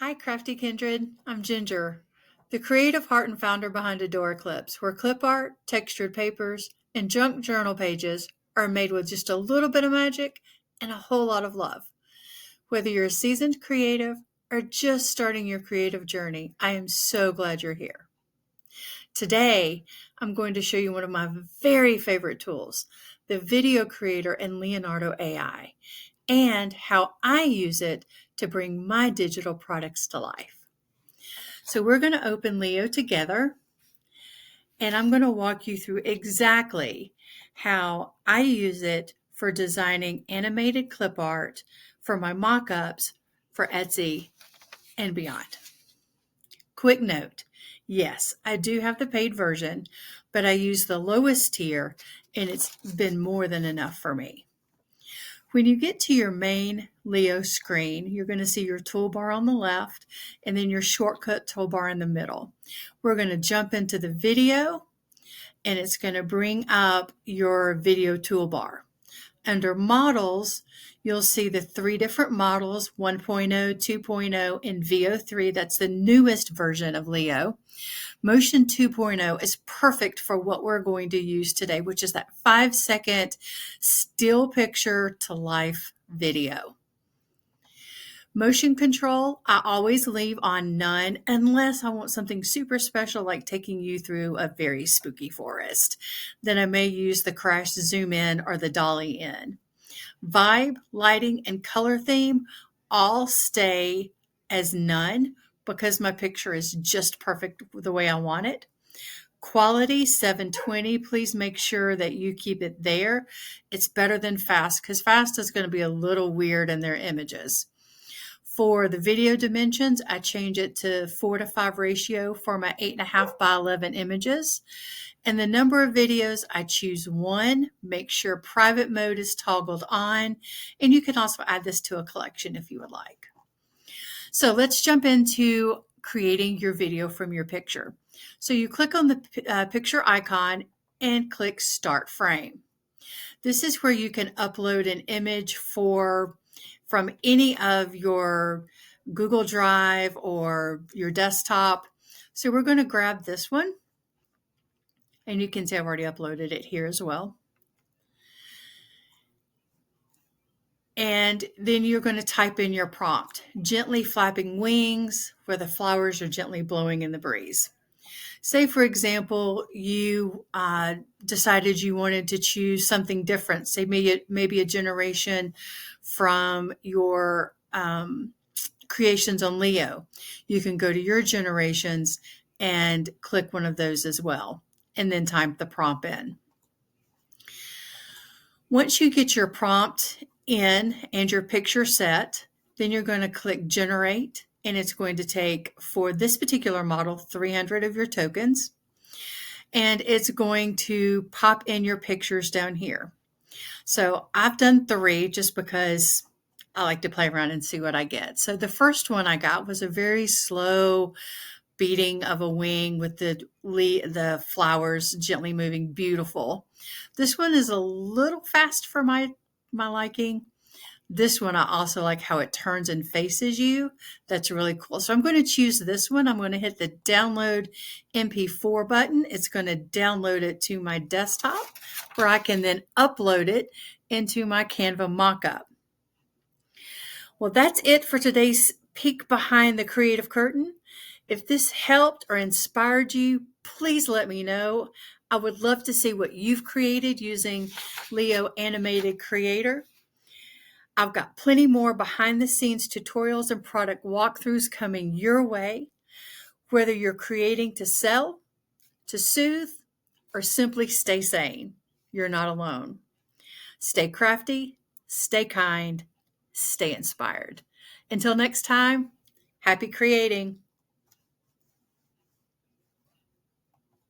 Hi, Crafty Kindred. I'm Ginger, the creative heart and founder behind Adora Clips, where clip art, textured papers, and junk journal pages are made with just a little bit of magic and a whole lot of love. Whether you're a seasoned creative or just starting your creative journey, I am so glad you're here. Today, I'm going to show you one of my very favorite tools, the Video Creator in Leonardo AI, and how I use it to bring my digital products to life. So we're going to open Leo together, and I'm going to walk you through exactly how I use it for designing animated clip art for my mock-ups for Etsy and beyond. Quick note, yes, I do have the paid version, but I use the lowest tier, and it's been more than enough for me. When you get to your main Leo screen, you're going to see your toolbar on the left and then your shortcut toolbar in the middle. We're going to jump into the video, and it's going to bring up your video toolbar. Under models, you'll see the three different models, 1.0, 2.0, and VO3. That's the newest version of Leo. Motion 2.0 is perfect for what we're going to use today, which is that 5-second still picture to life video. Motion control, I always leave on none unless I want something super special like taking you through a very spooky forest. Then I may use the crash zoom in or the dolly in. Vibe, lighting, and color theme all stay as none because my picture is just perfect the way I want it. Quality 720, please make sure that you keep it there. It's better than fast because fast is going to be a little weird in their images. For the video dimensions, I change it to 4:5 ratio for my 8.5 by 11 images. And the number of videos, I choose 1. Make sure private mode is toggled on. And you can also add this to a collection if you would like. So let's jump into creating your video from your picture. So you click on the picture icon and click Start Frame. This is where you can upload an image from any of your Google Drive or your desktop. So we're going to grab this one. And you can see I've already uploaded it here as well. And then you're going to type in your prompt, gently flapping wings where the flowers are gently blowing in the breeze. Say, for example, you decided you wanted to choose something different, say maybe a generation from your creations on Leo. You can go to your generations and click one of those as well, and then type the prompt in. Once you get your prompt in and your picture set, then you're going to click Generate, and it's going to take, for this particular model, 300 of your tokens, and it's going to pop in your pictures down here. So I've done 3 just because I like to play around and see what I get. So the first one I got was a very slow beating of a wing with the flowers gently moving, beautiful. This one is a little fast for my liking. This one, I also like how it turns and faces you. That's really cool. So I'm going to choose this one. I'm going to hit the download MP4 button. It's going to download it to my desktop where I can then upload it into my Canva mockup. Well, that's it for today's peek behind the creative curtain. If this helped or inspired you, please let me know. I would love to see what you've created using Leo Animated Creator. I've got plenty more behind the scenes tutorials and product walkthroughs coming your way. Whether you're creating to sell, to soothe, or simply stay sane, you're not alone. Stay crafty, stay kind, stay inspired. Until next time, happy creating.